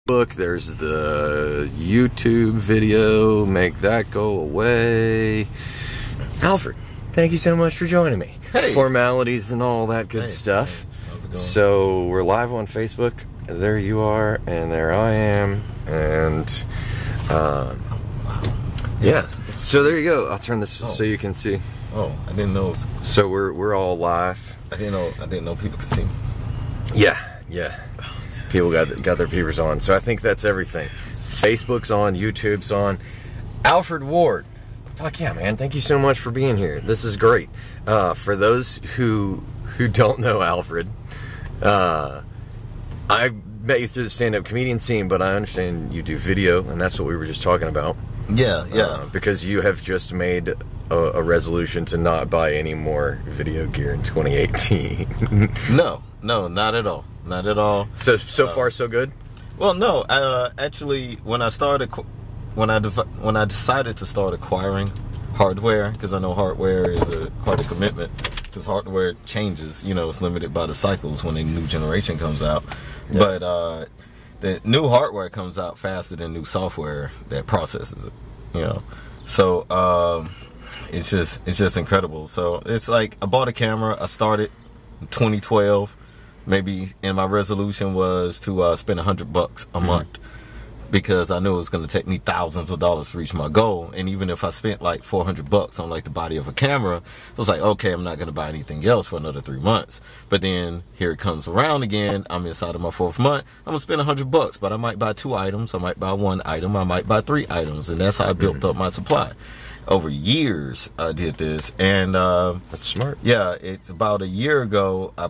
There's the YouTube video, make that go away. Alfred, thank you so much for joining me. Hey. Formalities and all that good stuff. Hey. How's it going? So we're live on Facebook. There you are, and there I am, and yeah. So there you go. I'll turn this so you can see. Oh, I didn't know. So we're all live. I didn't know people could see me. Yeah. People got their peepers on. So I think that's everything. Facebook's on, YouTube's on. Alfred Ward. Fuck yeah, man. Thank you so much for being here. This is great. For those who don't know Alfred, I met you through the stand-up comedian scene, but I understand you do video, and that's what we were just talking about. Yeah. Because you have just made a resolution to not buy any more video gear in 2018. No, not at all. Not at all. So far so good? Well, no. Actually, when I decided to start acquiring hardware, because I know hardware is quite a commitment, because hardware changes. It's limited by the cycles when a new generation comes out. Yeah. But the new hardware comes out faster than new software that processes it. So it's just incredible. So it's like I bought a camera. I started in 2012. Maybe, and my resolution was to spend $100 a month, because I knew it was going to take me thousands of dollars to reach my goal. And even if I spent like $400 on like the body of a camera, I was like, okay, I'm not going to buy anything else for another 3 months. But then here it comes around again. I'm inside of my 4th month. I'm gonna spend $100, but I might buy 2 items. I might buy 1 item. I might buy 3 items, and that's how I built up my supply. Over years, I did this, and that's smart. Yeah, it's about a year ago. I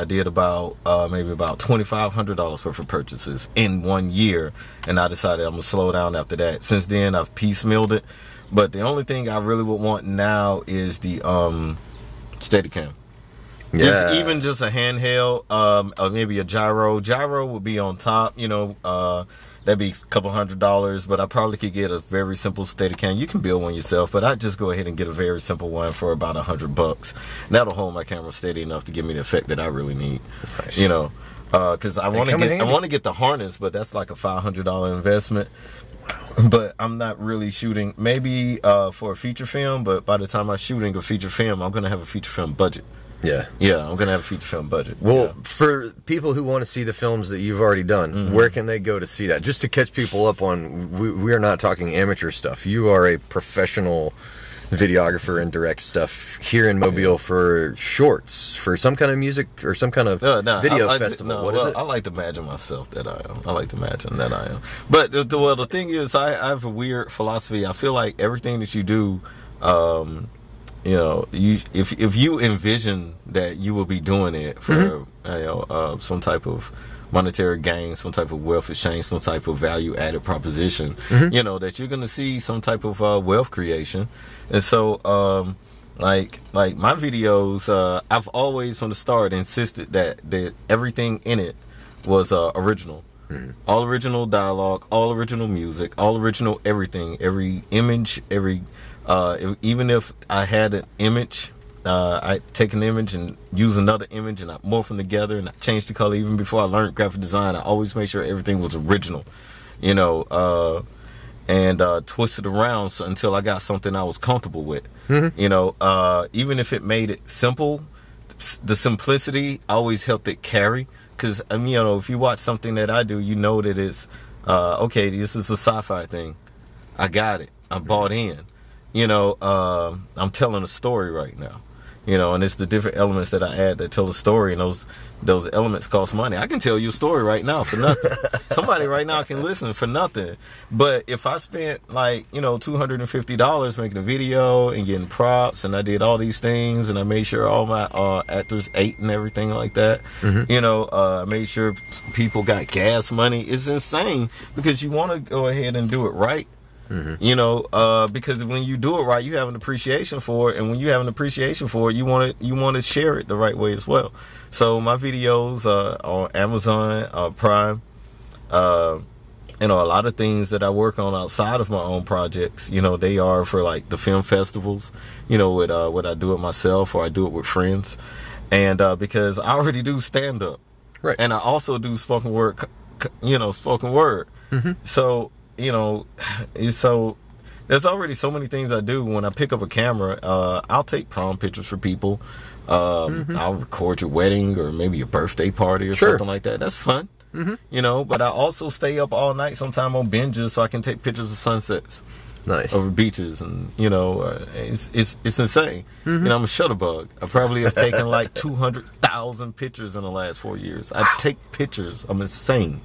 did about maybe about $2,500 worth of purchases in 1 year, and I decided I'm gonna slow down after that. Since then, I've piecemealed it, but the only thing I really would want now is the Steadicam. Yeah, even just a handheld, or maybe a gyro. Gyro would be on top, that'd be a couple $100, but I probably could get a very simple Steadicam. You can build one yourself, but I'd just go ahead and get a very simple one for about $100. That'll hold my camera steady enough to give me the effect that I really need. Nice. Because I want to get the harness, but that's like a $500 investment. But I'm not really shooting, maybe for a feature film, but by the time I'm shooting a feature film, I'm going to have a feature film budget. Yeah, I'm going to have a feature film budget. Well, for people who want to see the films that you've already done, where can they go to see that? Just to catch people up on, we are not talking amateur stuff. You are a professional videographer and direct stuff here in Mobile for shorts, for some kind of music or some kind of video festival. What is it? I like to imagine myself that I am. But the thing is, I have a weird philosophy. I feel like everything that you do, if you envision that you will be doing it for some type of monetary gain, some type of wealth exchange, some type of value added proposition, that you're going to see some type of wealth creation. And so like my videos, I've always from the start insisted that everything in it was original. All original dialogue, all original music, all original everything, every image, even if I had an image, I take an image and use another image and I morph them together and I change the color. Even before I learned graphic design, I always made sure everything was original, and twist it around until I got something I was comfortable with. Even if it made it simple, the simplicity always helped it carry. Because, if you watch something that I do, you know that it's, okay, this is a sci-fi thing. I got it. I'm bought in. I'm telling a story right now. And it's the different elements that I add that tell a story, and those elements cost money. I can tell you a story right now for nothing. Somebody right now can listen for nothing. But if I spent $250 making a video and getting props, and I did all these things, and I made sure all my actors ate and everything like that, I made sure people got gas money. It's insane, because you want to go ahead and do it right. Because when you do it right, you have an appreciation for it, and when you have an appreciation for it, you want to share it the right way as well. So my videos on Amazon Prime, a lot of things that I work on outside of my own projects, they are for like the film festivals, with what I do it myself or I do it with friends, and because I already do stand up, right, and I also do spoken word spoken word. So, so there's already so many things I do. When I pick up a camera, I'll take prom pictures for people. I'll record your wedding or maybe your birthday party or something like that. That's fun. But I also stay up all night sometime on binges so I can take pictures of sunsets. Nice. Over beaches, and it's insane. I'm a shutterbug. I probably have taken like 200,000 pictures in the last 4 years. I take pictures. I'm insane,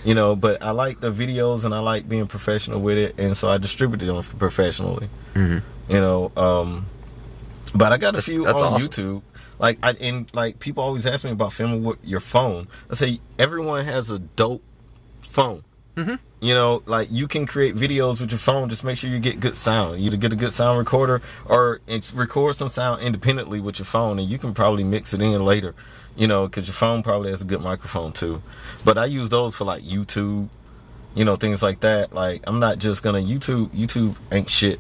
but I like the videos and I like being professional with it, and so I distribute them professionally. But I got a few on awesome. YouTube. Like people always ask me about filming with your phone. I say everyone has a dope phone. Like you can create videos with your phone. Just make sure you get good sound. Either get a good sound recorder or record some sound independently with your phone, and you can probably mix it in later. Because your phone probably has a good microphone too. But I use those for like YouTube, things like that. Like I'm not just gonna YouTube ain't shit.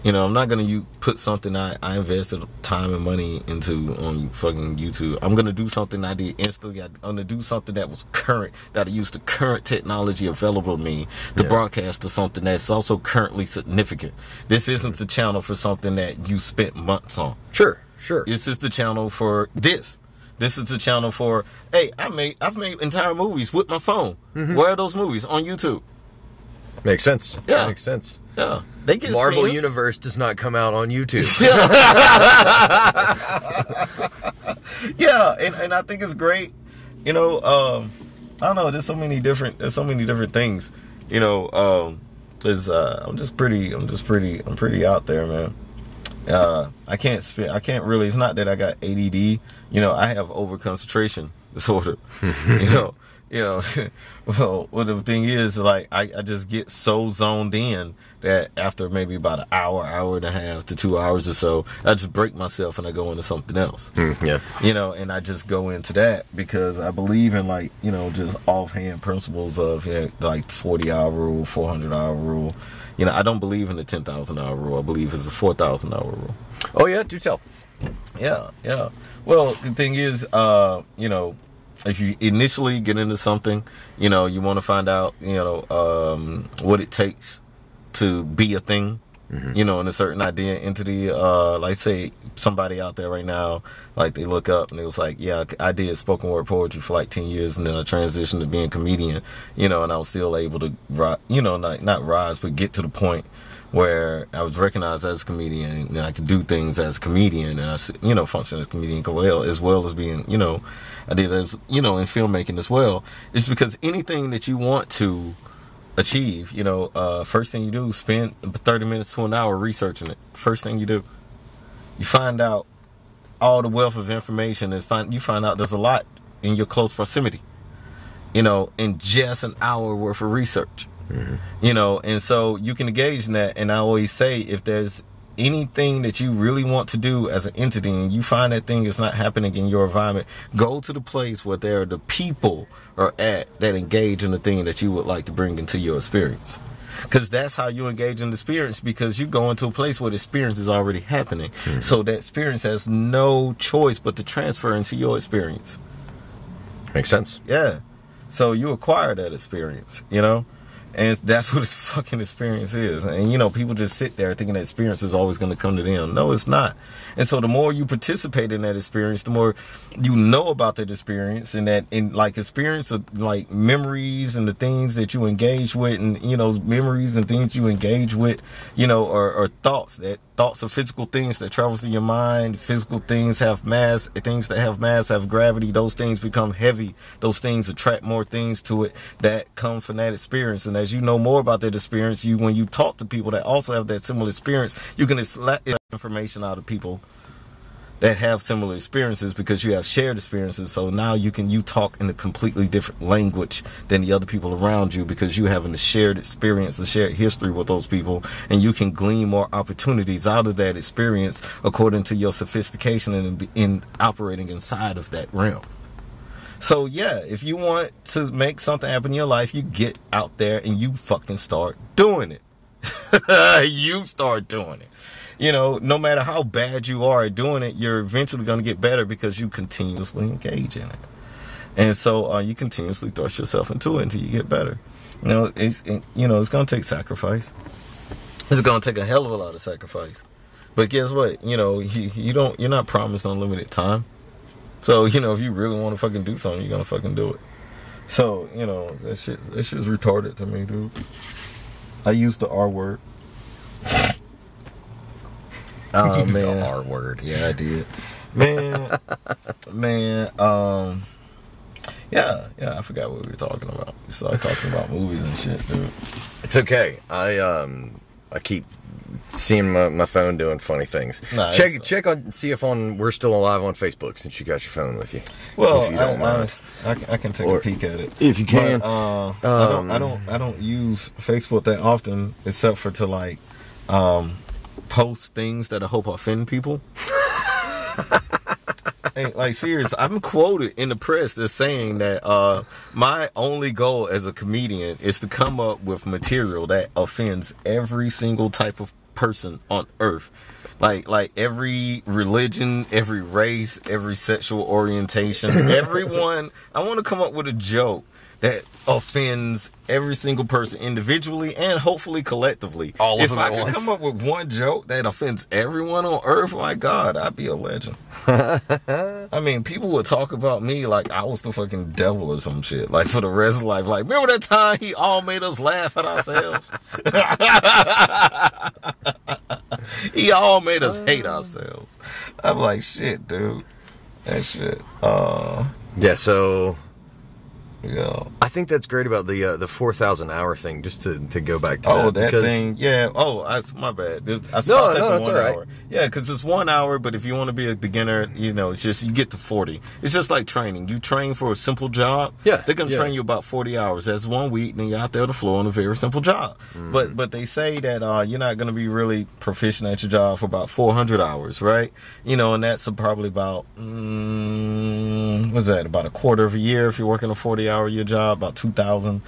I'm not gonna put something I invested time and money into on fucking YouTube. I'm gonna do something I did instantly. I'm gonna do something that was current, that I used the current technology available to me to broadcast to something that's also currently significant. This isn't the channel for something that you spent months on. Sure. This is the channel for this. This is the channel for, hey, I've made entire movies with my phone. Where are those movies? On YouTube. Makes sense. Yeah. Makes sense. Yeah. They get Marvel spins. Universe does not come out on YouTube. Yeah, and I think it's great. I don't know, there's so many different things. I'm pretty out there, man. I can't really, it's not that I got ADD, I have overconcentration disorder. Well, the thing is, like, I just get so zoned in that after maybe about an hour and a half to 2 hours or so, I just break myself and I go into something else. And I just go into that because I believe in, like, just offhand principles of, like 40-hour rule, 400-hour rule. I don't believe in the 10,000-hour rule. I believe it's a 4,000-hour rule. Oh, yeah? Do tell. Yeah. Well, the thing is, if you initially get into something, you want to find out, what it takes to be a thing, and a certain idea, entity. Like, say, somebody out there right now, like, they look up and it was like, yeah, I did spoken word poetry for like 10 years and then I transitioned to being a comedian, and I was still able to, not rise, but get to the point where I was recognized as a comedian and I could do things as a comedian and I, function as a comedian as well as being, I did as, in filmmaking as well. It's because anything that you want to achieve, first thing you do is spend 30 minutes to an hour researching it. First thing you do. You find out all the wealth of information you find out there's a lot in your close proximity, in just an hour worth of research. And so you can engage in that. And I always say, if there's anything that you really want to do as an entity and you find that thing is not happening in your environment, go to the place where there are the people are at that engage in the thing that you would like to bring into your experience. Because that's how you engage in the experience, because you go into a place where the experience is already happening. So that experience has no choice but to transfer into your experience. Makes sense. Yeah. So you acquire that experience, And that's what this fucking experience is. And, people just sit there thinking that experience is always going to come to them. No, it's not. And so the more you participate in that experience, the more you know about that experience, and that in like experience of like memories and the things that you engage with, and, memories and things you engage with, or thoughts of physical things that travel through your mind. Physical things have mass. Things that have mass have gravity. Those things become heavy. Those things attract more things to it that come from that experience. And as you know more about that experience, when you talk to people that also have that similar experience, you can extract information out of people that have similar experiences because you have shared experiences. So now you talk in a completely different language than the other people around you, because you having a shared experience, a shared history with those people, and you can glean more opportunities out of that experience according to your sophistication and in operating inside of that realm. So yeah, if you want to make something happen in your life, you get out there and you fucking start doing it. You start doing it. No matter how bad you are at doing it, you're eventually going to get better because you continuously engage in it. And so you continuously thrust yourself into it until you get better. It's going to take sacrifice. It's going to take a hell of a lot of sacrifice. But guess what? You're not promised unlimited time. So, if you really want to fucking do something, you're going to fucking do it. So, that shit's retarded to me, dude. I used the R word. Oh, man. The R word. Yeah, I did. Man, yeah, I forgot what we were talking about. We started talking about movies and shit, dude. It's okay. I keep seeing my phone doing funny things. Nah, check on, see if we're still alive on Facebook since you got your phone with you. Well, if you don't mind. I can take a peek at it if you can. But, I don't use Facebook that often, except for to like post things that I hope offend people. Hey, like serious, I'm quoted in the press that's saying that my only goal as a comedian is to come up with material that offends every single type of person on earth. Like every religion, every race, every sexual orientation, everyone. I want to come up with a joke that offends every single person individually and hopefully collectively. All of them if I could come up with one joke that offends everyone on earth, my God, I'd be a legend. I mean, people would talk about me like I was the fucking devil or some shit. Like for the rest of life. Like, remember that time he all made us laugh at ourselves? He all made us hate ourselves. I'm like, shit, dude. That shit. Yeah, so... Yeah, I think that's great about the 4,000 hour thing. Just to go back to that thing. Yeah. Oh, that's my bad. I stopped at the 1 hour. Right. Yeah, because it's 1 hour. But if you want to be a beginner, it's just you get to 40. It's just like training. You train for a simple job. Yeah, they're gonna train you about 40 hours. That's 1 week, and then you're out there on the floor on a very simple job. But they say that you're not gonna be really proficient at your job for about 400 hours, right? And that's probably about what's that? About a quarter of a year if you're working a 40-hour-year job. About 2,000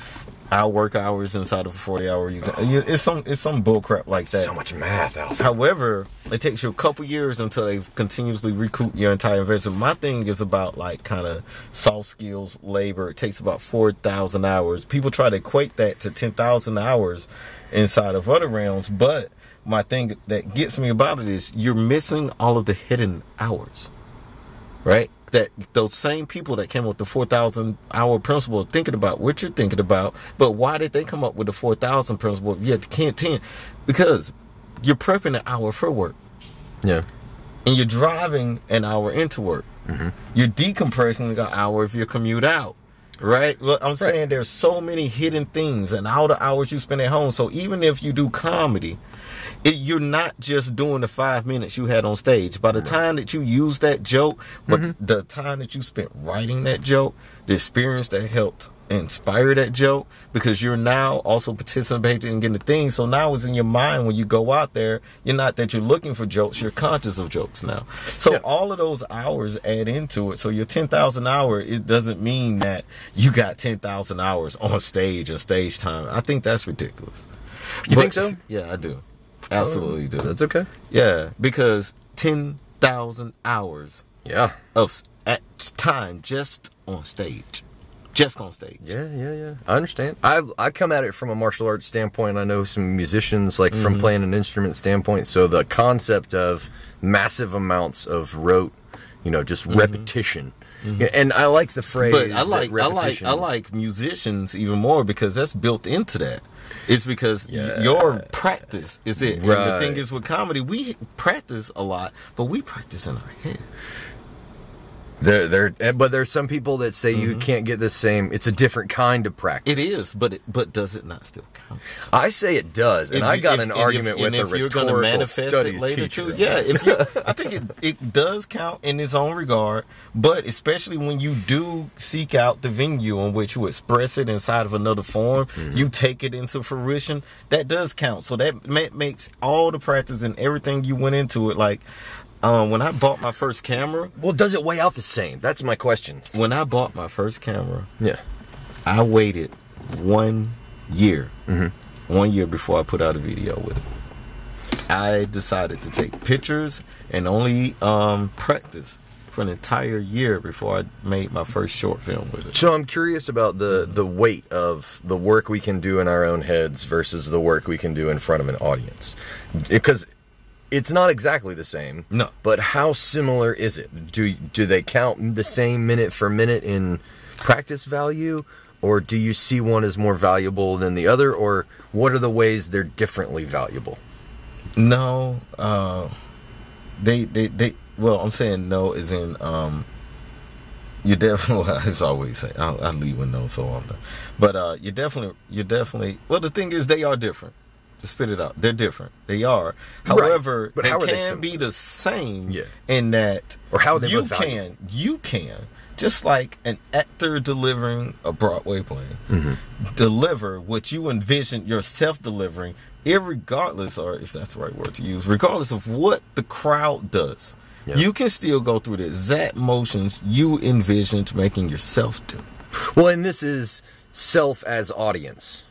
work hours inside of a 40-hour year. It's some bull crap like that. So much math, Alfred. However, it takes you a couple years until they continuously recoup your entire investment. My thing is about like kind of soft skills, labor. It takes about 4,000 hours. People try to equate that to 10,000 hours inside of other realms, but my thing that gets me about it is you're missing all of the hidden hours, right? That those same people that came up with the 4,000 hour principle are thinking about what you're thinking about, but why did they come up with the 4,000 principle? You can't 10 because you're prepping an hour for work. Yeah. And you're driving an hour into work. Mm-hmm. You're decompressing an hour if you commute out. Right? Well, I'm saying there's so many hidden things and all the hours you spend at home. So even if you do comedy, you're not just doing the 5 minutes you had on stage. By the time that you use that joke, but the time that you spent writing that joke, the experience that helped inspire that joke, because you're now also participating in getting the thing. So now it's in your mind when you go out there. You're not that you're looking for jokes. You're conscious of jokes now. So all of those hours add into it. So your 10,000 hour, it doesn't mean that you got 10,000 hours on stage and stage time. I think that's ridiculous. You think so? Yeah, I do. Absolutely do. That's okay. Yeah, because 10,000 hours of at time just on stage. Just on stage. Yeah. I understand. I come at it from a martial arts standpoint. I know some musicians, like from playing an instrument standpoint. So the concept of massive amounts of rote, just repetition. And I like the phrase. But I like musicians even more because that's built into that. It's because your practice is it. Right. And the thing is with comedy, we practice a lot, but we practice in our heads. But there's some people that say you can't get the same. It's a different kind of practice. It is, but does it not still count? I say it does, and I got an argument with a rhetorical studies teacher. Yeah, I think it does count in its own regard, but especially when you do seek out the venue in which you express it inside of another form, you take it into fruition. That does count. So that makes all the practice and everything you went into it like. When I bought my first camera... Well, does it weigh out the same? That's my question. When I bought my first camera, I waited 1 year. 1 year before I put out a video with it. I decided to take pictures and only practice for an entire year before I made my first short film with it. So I'm curious about the weight of the work we can do in our own heads versus the work we can do in front of an audience. Because it's not exactly the same. No. But how similar is it? Do they count the same minute for minute in practice value? Or do you see one as more valuable than the other? Or what are the ways they're differently valuable? No. Well, I'm saying no as in, you definitely, as I always say, I leave with no so often. But you definitely, well, the thing is, they are different. Just spit it out. They're different. They are. However, right. But they can be the same yeah. in that or how they you can, just like an actor delivering a Broadway play, deliver what you envision yourself delivering, irregardless, or if that's the right word to use, regardless of what the crowd does. Yeah. You can still go through the exact motions you envisioned making yourself do. Well, and this is self as audience.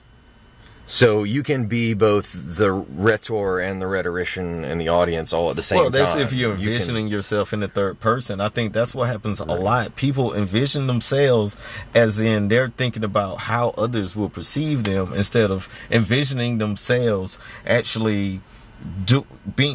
So you can be both the rhetor and the rhetorician and the audience all at the same time. Well, that's if you're envisioning yourself in the third person. I think that's what happens a lot. People envision themselves as in they're thinking about how others will perceive them instead of envisioning themselves actually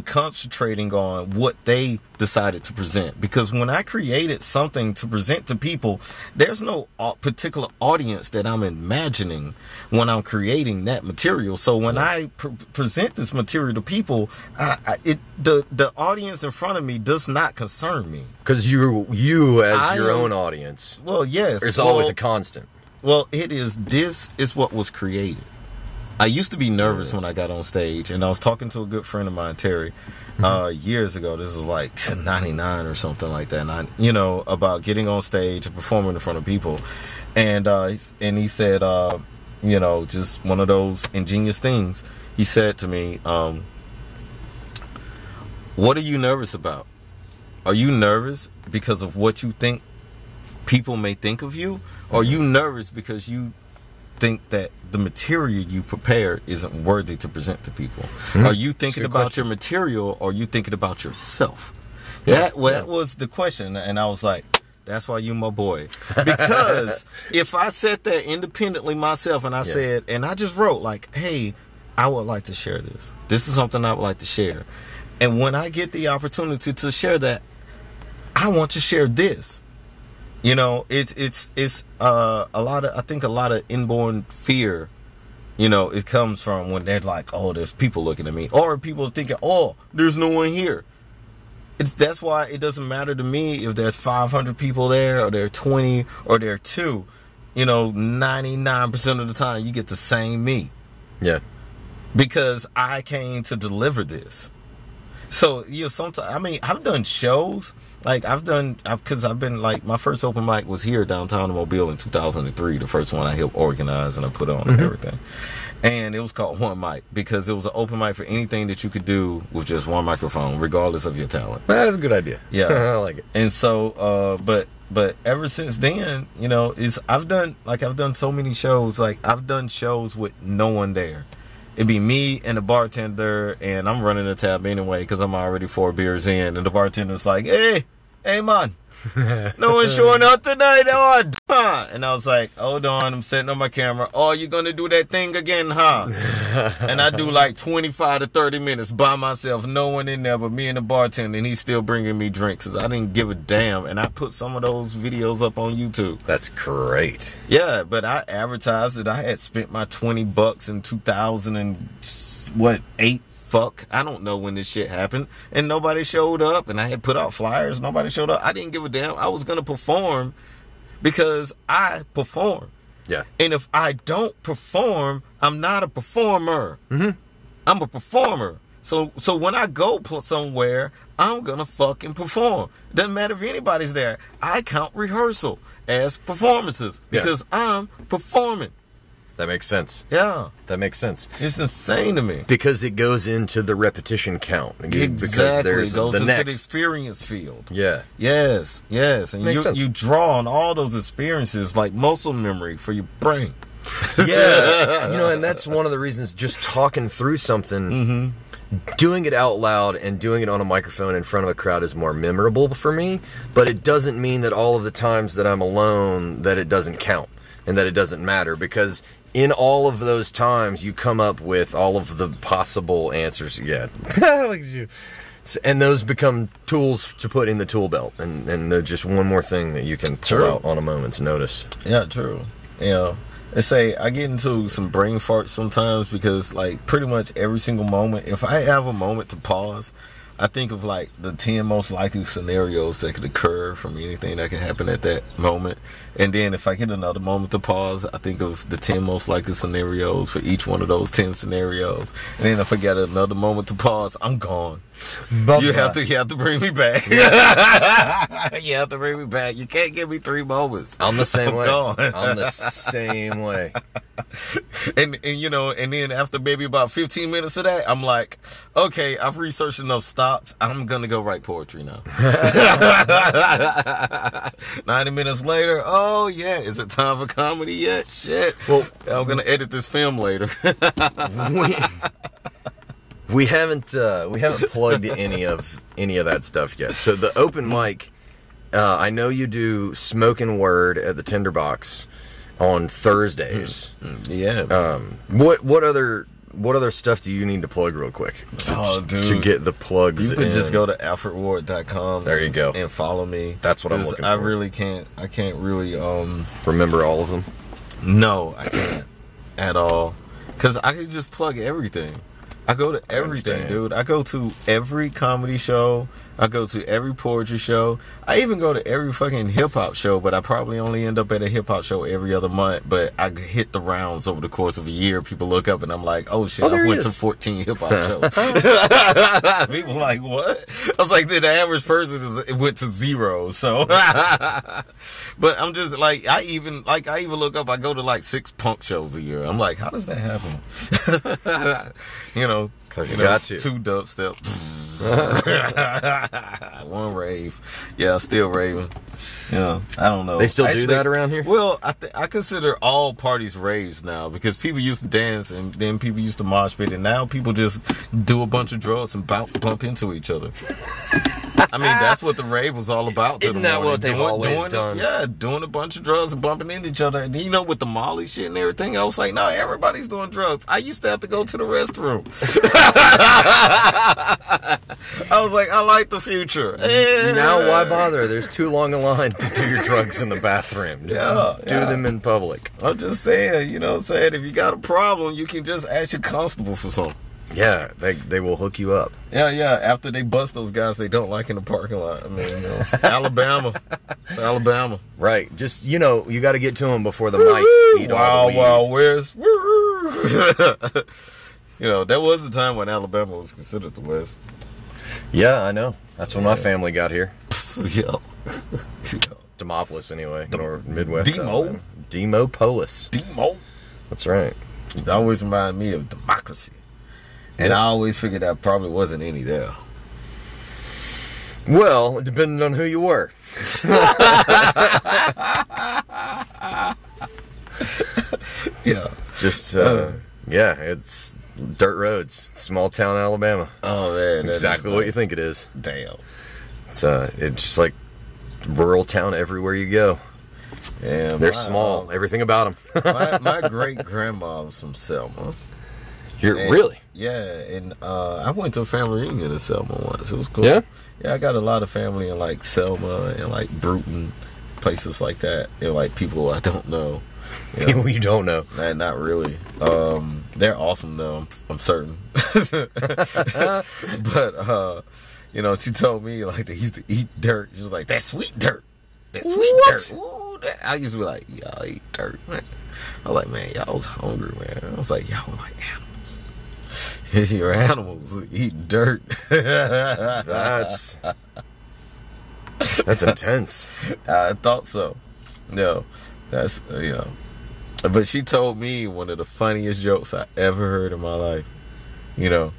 concentrating on what they decided to present. Because when I created something to present to people, there's no particular audience that I'm imagining when I'm creating that material. So when I present this material to people, the audience in front of me does not concern me. Because you as your own audience. Well, yes. It's always a constant. Well, this is what was created. I used to be nervous when I got on stage, and I was talking to a good friend of mine, Terry, years ago. This is like 99 or something like that. And about getting on stage and performing in front of people. And he said, just one of those ingenious things. He said to me, what are you nervous about? Are you nervous because of what you think people may think of you? Or are you nervous because you think that the material you prepared isn't worthy to present to people? Are you thinking about your material, or are you thinking about yourself? That was the question, and I was like, that's why you my boy. Because if I said that independently myself, and I said, and I just wrote like, hey, I would like to share this. This is something I would like to share. And when I get the opportunity to share that, I want to share this. It's a lot of, I think a lot of inborn fear, it comes from when they're like, oh, there's people looking at me, or people thinking, oh, there's no one here. That's why it doesn't matter to me if there's 500 people there, or there are 20, or there are 2. 99% of the time you get the same me. Yeah. Because I came to deliver this. So, sometimes, I've done shows. Like, because I've been, like, my first open mic was here downtown in Mobile in 2003, the first one I helped organize and I put on and everything. And it was called One Mic, because it was an open mic for anything that you could do with just one microphone, regardless of your talent. That's a good idea. Yeah. I like it. And so, but ever since then, I've done so many shows. Like, I've done shows with no one there. It'd be me and the bartender, and I'm running the tab anyway because I'm already 4 beers in, and the bartender's like, hey man, no one's showing up tonight, huh? And I was like, hold on, I'm setting up my camera. Oh, you gonna do that thing again, huh? And I do like 25 to 30 minutes by myself, no one in there but me and the bartender, and he's still bringing me drinks because I didn't give a damn. And I put some of those videos up on YouTube. That's great. Yeah, but I advertised that I had spent my $20 in 2008. I don't know when this shit happened, and nobody showed up, and I had put out flyers, nobody showed up. I didn't give a damn. I was gonna perform because I perform. Yeah. And if I don't perform, I'm not a performer. I'm a performer. So when I go somewhere, I'm gonna fucking perform. Doesn't matter if anybody's there. I count rehearsal as performances because I'm performing. That makes sense. Yeah. That makes sense. It's insane to me. Because it goes into the repetition count. Exactly. Because there's it goes the into next. the experience field. Yeah. Yes. And you draw on all those experiences like muscle memory for your brain. Yeah. And that's one of the reasons just talking through something doing it out loud and doing it on a microphone in front of a crowd is more memorable for me, but it doesn't mean that all of the times that I'm alone that it doesn't count and that it doesn't matter, because in all of those times you come up with all of the possible answers. Yeah. And those become tools to put in the tool belt, and they're just one more thing that you can pull out on a moment's notice. Yeah, true. You know, and say I get into some brain farts sometimes because, like, pretty much every single moment, if I have a moment to pause, I think of like the 10 most likely scenarios that could occur from anything that could happen at that moment. And then if I get another moment to pause, I think of the 10 most likely scenarios for each one of those 10 scenarios. And then if I get another moment to pause, I'm gone. You have to bring me back. You have to bring me back. You can't give me 3 moments. I'm the same way. I'm the same way. And you know, and then after maybe about 15 minutes of that, I'm like, okay, I've researched enough stocks. I'm gonna go write poetry now. 90 minutes later, oh yeah, is it time for comedy yet? Shit. Well, I'm gonna edit this film later. We haven't plugged any of that stuff yet. So the open mic, I know you do Smokin' Word at the Tinderbox on Thursdays. Yeah. What other stuff do you need to plug real quick to get the plugs? You can just go to alfredward.com. There you go. And follow me. That's what I'm looking for. I can't really remember all of them. No, I can't at all, because I can just plug everything. I go to everything, dude. I go to every comedy show. I go to every poetry show. I even go to every fucking hip-hop show, but I probably only end up at a hip-hop show every other month. But I hit the rounds over the course of a year. People look up and I'm like, oh shit, I went to 14 hip-hop shows. People like, what? I was like, the average person went to 0. So, but I'm just like, I even look up, I go to like 6 punk shows a year. I'm like, how does that happen? You know, because you got to. 2 dubstep. 1 rave. Yeah, still raving. Yeah, I don't know. They still do that around here? Well, I consider all parties raves now, because people used to dance and then people used to mosh pit, and now people just do a bunch of drugs and bump into each other. I mean, that's what the rave was all about. Isn't that what they've always done? Yeah, doing a bunch of drugs and bumping into each other. And you know, with the Molly shit and everything, I was like, no, everybody's doing drugs. I used to have to go to the restroom. I was like, I like the future. Now why bother? There's too long a line to do your drugs in the bathroom. Just do them in public. I'm just saying, you know what I'm saying? If you got a problem, you can just ask your constable for something. Yeah, they will hook you up. Yeah. After they bust those guys they don't like in the parking lot. I mean, you know, it's Alabama. It's Alabama. Right. Just, you know, you got to get to them before the mice eat all the weed. Wow, where's... You know, that was the time when Alabama was considered the West. Yeah, I know. That's when my family got here. Yeah. Demopolis, anyway. Or Midwest. Demo. Demopolis. Demo. That's right. It always reminded me of democracy. And I always figured that probably wasn't any there. Well, it depended on who you were. Yeah. Just, yeah, it's dirt roads. Small town Alabama. Oh, man. That's exactly what you think it is. Damn. It's just like rural town everywhere you go. Yeah, they're small. Everything about them. my great-grandma was from Selma. Really? Yeah, and I went to a family reunion in Selma once. It was cool. Yeah? Yeah, I got a lot of family in, like, Selma and, like, Bruton, places like that. And, like, people I don't know. People you don't know. Not really. They're awesome, though, I'm certain. But, you know, she told me, like, they used to eat dirt. She was like, that's sweet dirt. That's sweet dirt. Ooh, I used to be like, y'all eat dirt, man. I was like, man, y'all was hungry, man. I was like, y'all were like animals. You're animals eat dirt. That's intense. I thought so. No, that's you know. But she told me one of the funniest jokes I ever heard in my life. You know,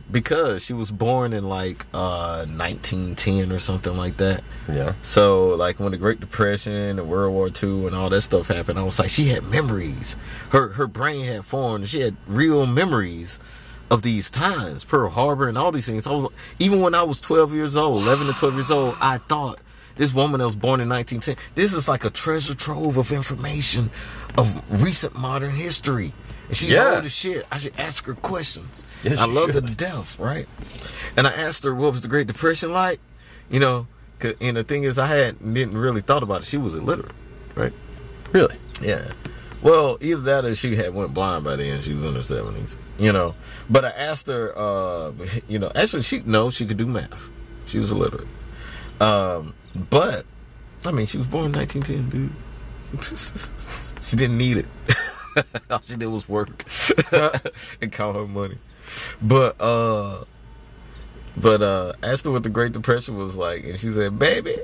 because she was born in like 1910 or something like that. Yeah. So like when the Great Depression and World War II and all that stuff happened, I was like, she had memories. Her brain had formed. She had real memories of these times, Pearl Harbor and all these things. Even when I was 12 years old, 11 to 12 years old, I thought this woman that was born in 1910, this is like a treasure trove of information of recent modern history. And she's old as shit. I should ask her questions. Yes, I loved her should. to death, right? And I asked her, what was the Great Depression like? You know, and the thing is, didn't really thought about it. She was illiterate, right? Really? Yeah. Well, either that or she had went blind by then. She was in her 70s, you know. But I asked her, you know, actually she could do math. She was illiterate. But, I mean, she was born in 1910, dude. She didn't need it. All she did was work and count her money. But asked her what the Great Depression was like, and she said, baby,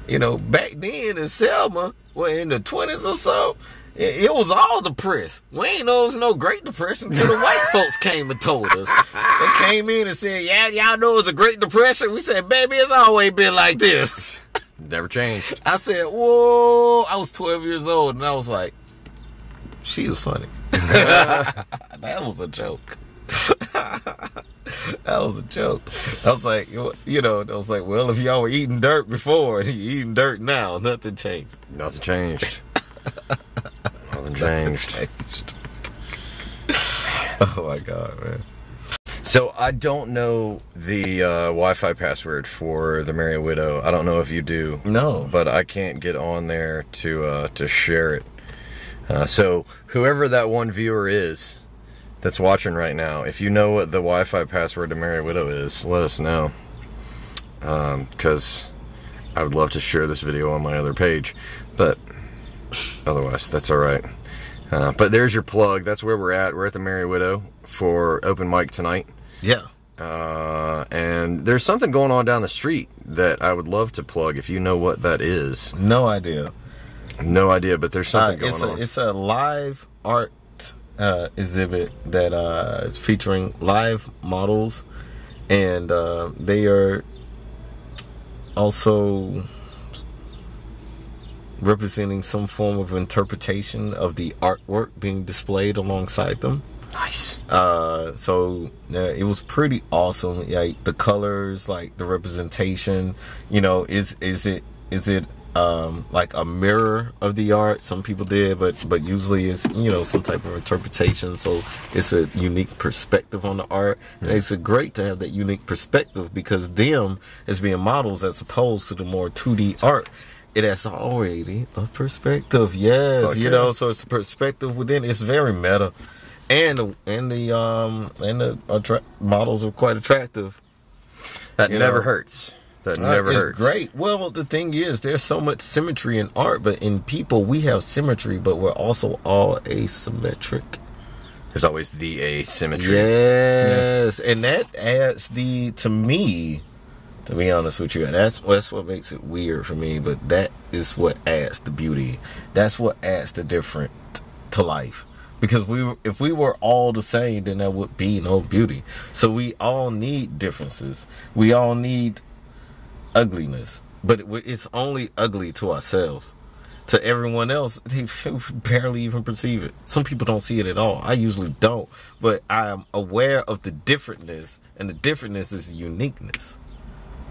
you know, back then in Selma, in the 20s or so, it was all depressed. We ain't know there was no Great Depression until the white folks came and told us. They came in and said, yeah, y'all know it's a Great Depression. We said, baby, it's always been like this. Never changed. I said, whoa. I was 12 years old, and I was like, she is funny. That was a joke. That was a joke. I was like, you know, I was like, well, if y'all were eating dirt before and you're eating dirt now, nothing changed. Nothing changed. Nothing changed. Oh my God, man. So I don't know the Wi-Fi password for the Merry Widow. I don't know if you do. No. But I can't get on there to share it. So whoever that one viewer is that's watching right now, if you know what the Wi-Fi password to Merry Widow is, let us know. Because I would love to share this video on my other page. But otherwise, that's all right. But there's your plug. That's where we're at. We're at the Merry Widow for open mic tonight. Yeah. And there's something going on down the street that I would love to plug if you know what that is. No idea. No idea, but there's something going on. It's a live art exhibit that is featuring live models, and they are also representing some form of interpretation of the artwork being displayed alongside them. Nice. So it was pretty awesome. Yeah, the colors, like the representation. You know, is it like a mirror of the art? Some people did, but usually it's, you know, some type of interpretation. So it's a unique perspective on the art, and it's great to have that unique perspective because them as being models as opposed to the more 2D art. It has already a perspective, yes. Fuck you yeah. know, so it's a perspective within. It's very meta, and the models are quite attractive. That You never know. hurts. That never It's hurts. great. Well, the thing is, there's so much symmetry in art, but in people we have symmetry, but we're also all asymmetric. There's always the asymmetry. Yes, and that adds to me. To be honest with you, that's what makes it weird for me. But that is what adds the beauty. That's what adds the different to life. Because if we were all the same, then there would be no beauty. So we all need differences. We all need ugliness. But it's only ugly to ourselves. To everyone else, they barely even perceive it. Some people don't see it at all. I usually don't. But I am aware of the differentness, and the differentness is uniqueness.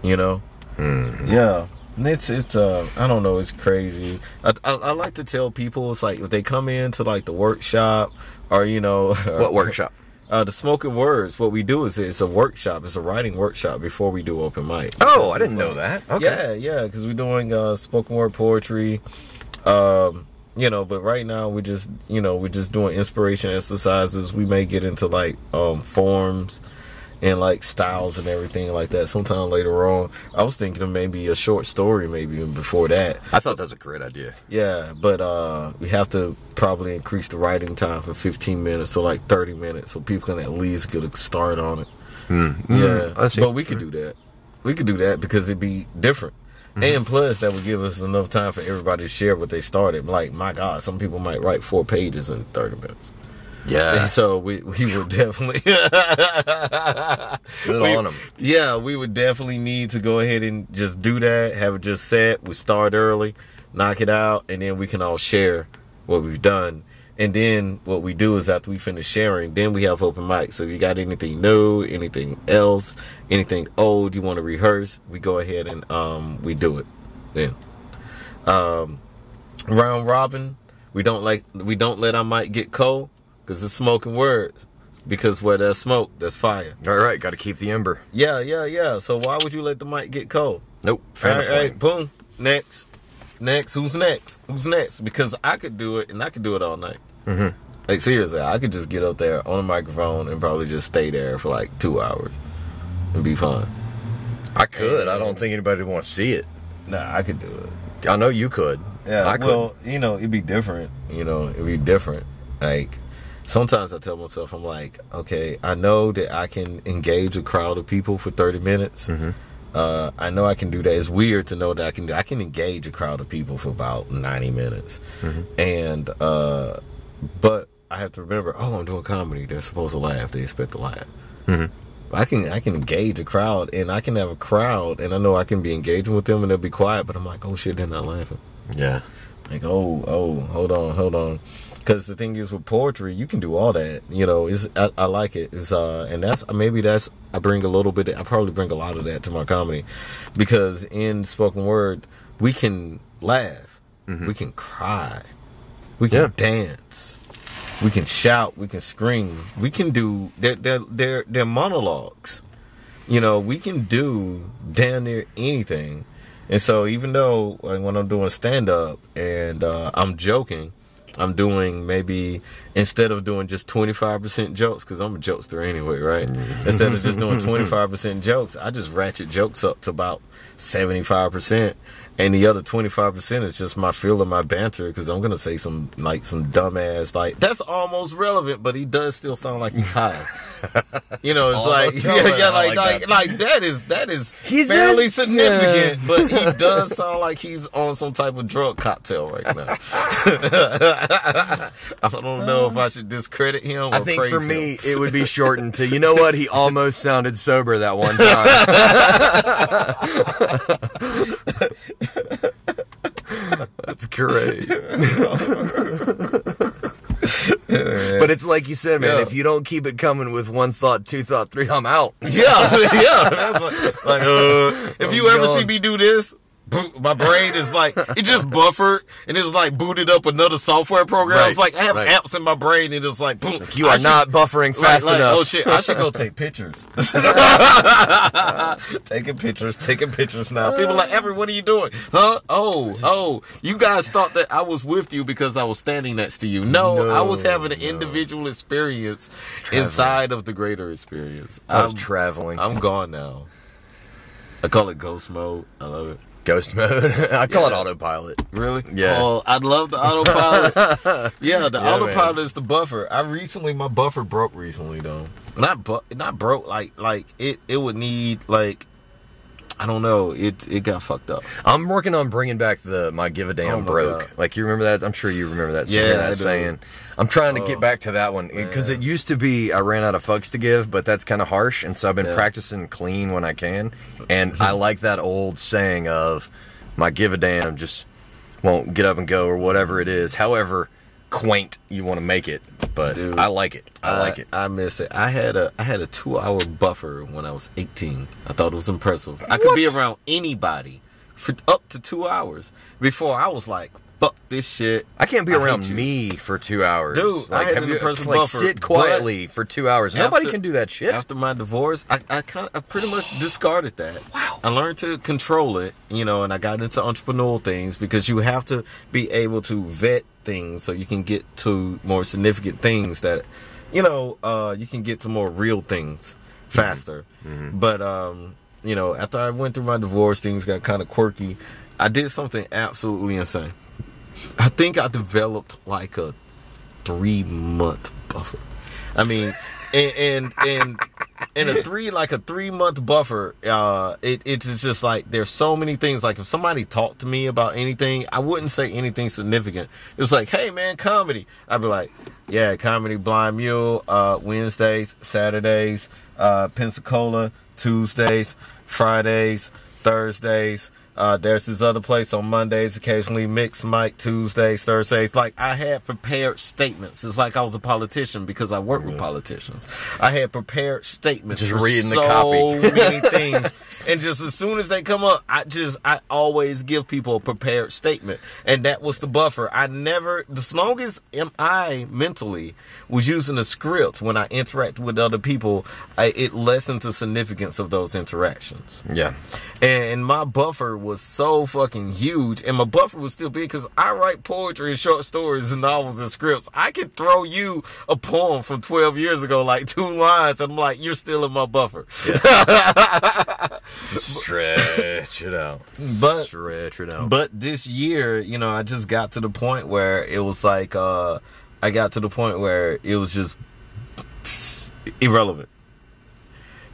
You know? Mm-hmm. Yeah. And it's I don't know, it's crazy. I like to tell people, it's like if they come into like the workshop or, you know. What workshop? The Spoken Words. What we do is it's a workshop. It's a writing workshop before we do open mic. Oh, I didn't know that. Okay. Yeah, because we're doing spoken word poetry. You know, but right now we're just doing inspiration exercises. We may get into like forms and like styles and everything like that sometime later on. I was thinking of maybe a short story maybe even before that. I thought that was a great idea. Yeah, but we have to probably increase the writing time from 15 minutes to like 30 minutes so people can at least get a start on it. Yeah, I see. but we could do that. We could do that because it'd be different. And plus, that would give us enough time for everybody to share what they started. Like, my God, some people might write 4 pages in 30 minutes. Yeah. And so we would definitely Good on them. Yeah, we would definitely need to go ahead and just do that, have it just set. We start early, knock it out, and then we can all share what we've done. And then what we do is after we finish sharing, then we have open mic. So if you got anything new, anything else, anything old you want to rehearse, we go ahead and we do it. Then round robin, we don't let our mic get cold because it's smoking words. Because where there's smoke, there's fire. All right, got to keep the ember. Yeah. So why would you let the mic get cold? Nope. All right, boom. Next. Who's next? Because I could do it, and I could do it all night. Mm-hmm. Like, seriously, I could just get up there on the microphone and probably just stay there for like 2 hours and be fine. I could. I don't think anybody would want to see it. Nah, I could do it. I know you could. Yeah, I could. Well, it'd be different. It'd be different. Like, sometimes I tell myself, I'm like, okay, I know that I can engage a crowd of people for 30 minutes. Mm-hmm. I know I can do that. It's weird to know that I can engage a crowd of people for about 90 minutes. Mm-hmm. And, but I have to remember, I'm doing comedy. They're supposed to laugh. They expect to laugh. Mm-hmm. I can engage a crowd, and I can have a crowd, and I know I can be engaging with them, and they'll be quiet, but I'm like, oh shit, they're not laughing. Yeah. Like, hold on. Because the thing is, with poetry, you can do all that. I like it. And I bring a little bit. I probably bring a lot of that to my comedy, because in spoken word, we can laugh, mm-hmm. we can cry, we can dance, we can shout, we can scream, we can do. They're monologues. We can do damn near anything. And so, even though when I'm doing stand up and I'm joking, I'm doing maybe, instead of doing just 25% jokes, because I'm a jokester anyway, right? Instead of just doing 25% jokes, I just ratchet jokes up to about 75%. And the other 25% is just my feel of my banter, because I'm going to say some dumbass, like, that's almost relevant, but he does still sound like he's high. It's like, that is fairly significant, but he does sound like he's on some type of drug cocktail right now. I don't know if I should discredit him or I think praise for me, him. it would be shortened to, you know what, he almost sounded sober that one time. That's great. But it's like you said, man, if you don't keep it coming with one thought, two thought, three, I'm out. Yeah. That's like if you ever see me do this, my brain is like, it just buffered and it's like booted up another software program. Right, It's like I have apps in my brain and it's like, boom. Like you are not buffering fast enough. Oh shit, I should go take pictures. Taking pictures now. People are like, Everett, what are you doing? Huh? Oh, you guys thought that I was with you because I was standing next to you. No, I was having an individual experience inside of the greater experience. I was traveling. I'm gone now. I call it ghost mode. I love it. Ghost mode. I call it autopilot. Really? Yeah. Oh, I love the autopilot. Yeah, the autopilot man. is the buffer. My buffer broke recently though. Not broke. Like it would need, like, I don't know. It got fucked up. I'm working on bringing back my give a damn broke. God. Like, you remember that? I'm sure you remember that. Yeah, saying. I'm trying to get back to that one because it used to be I ran out of fucks to give, but that's kind of harsh, and so I've been practicing clean when I can. And I like that old saying of my give a damn just won't get up and go, or whatever it is. However quaint you want to make it, but dude, I like it. I like it. I miss it. I had a 2-hour buffer when I was 18. I thought it was impressive. I could be around anybody for up to 2 hours. Before I was like, fuck this shit. I can't be around me for 2 hours. Dude, like, I had an impressive buffer. Sit quietly for 2 hours. Nobody can do that shit. After my divorce, I pretty much discarded that. Wow. I learned to control it, and I got into entrepreneurial things because you have to be able to vet things so you can get to more significant things that, you can get to more real things faster. Mm-hmm. But, after I went through my divorce, things got kind of quirky. I did something absolutely insane. I think I developed like a 3-month buffer. I mean, and in a 3-month buffer, it's just like there's so many things. Like if somebody talked to me about anything, I wouldn't say anything significant. It was like, hey man, comedy. I'd be like, yeah, comedy, Blind Mule, Wednesdays, Saturdays, Pensacola, Tuesdays, Fridays, Thursdays, There's this other place on Mondays, occasionally mixed mic Tuesdays, Thursdays. Like, I had prepared statements. It's like I was a politician because I work with politicians. I had prepared statements. Just for reading the so copy. many things. And just as soon as they come up, I always give people a prepared statement. And that was the buffer. As long as I mentally was using a script when I interact with other people, it lessened the significance of those interactions. Yeah. And my buffer was so fucking huge, and my buffer was still big because I write poetry and short stories and novels and scripts. I could throw you a poem from 12 years ago, like 2 lines, and I'm like, you're still in my buffer. Yeah. Just stretch it out. Stretch it out. But this year, I just got to the point where it was like, I got to the point where it was just irrelevant.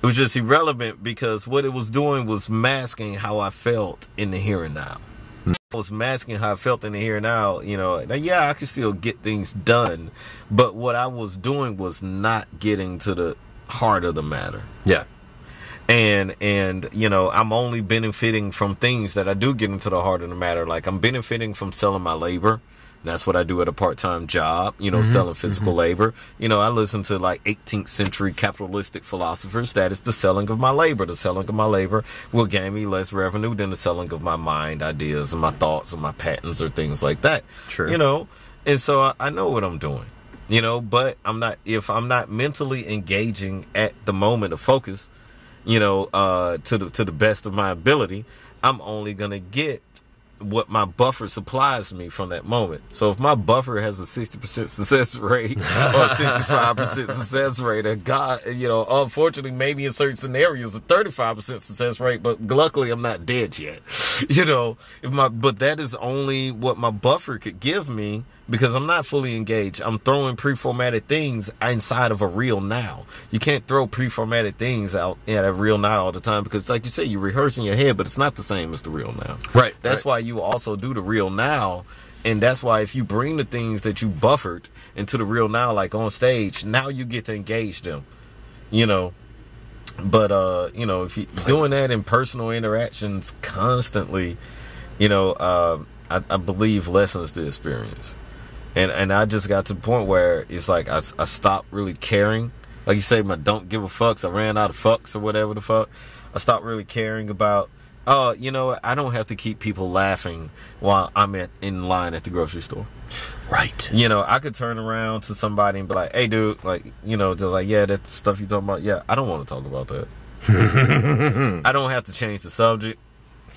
It was just irrelevant because what it was doing was masking how I felt in the here and now. I was masking how I felt in the here and now, I could still get things done, but what I was doing was not getting to the heart of the matter. Yeah. And I'm only benefiting from things that I do get into the heart of the matter. Like, I'm benefiting from selling my labor. That's what I do at a part-time job, selling physical labor. I listen to like 18th century capitalistic philosophers. That is the selling of my labor. The selling of my labor will gain me less revenue than the selling of my mind, ideas, and my thoughts and my patterns or things like that. True. And so I know what I'm doing, but if I'm not mentally engaging at the moment of focus, to the best of my ability, I'm only going to get what my buffer supplies me from that moment. So if my buffer has a 60% success rate or 65% success rate, and God, unfortunately, maybe in certain scenarios, a 35% success rate, but luckily I'm not dead yet. But that is only what my buffer could give me because I'm not fully engaged. I'm throwing pre-formatted things inside of a real now. You can't throw pre-formatted things out in a real now all the time because, like you say, you're rehearsing your head, but it's not the same as the real now. Right. That's why you also do the real now. And that's why if you bring the things that you buffered into the real now, like on stage, now you get to engage them, But, if you're doing that in personal interactions constantly, I believe lessens the experience. And I just got to the point where it's like I stopped really caring. Like you say, my don't give a fucks. I ran out of fucks or whatever the fuck. I stopped really caring about, I don't have to keep people laughing while I'm in line at the grocery store. Right. I could turn around to somebody and be like, hey, dude, just like, yeah, that stuff you talking about. Yeah, I don't want to talk about that. I don't have to change the subject.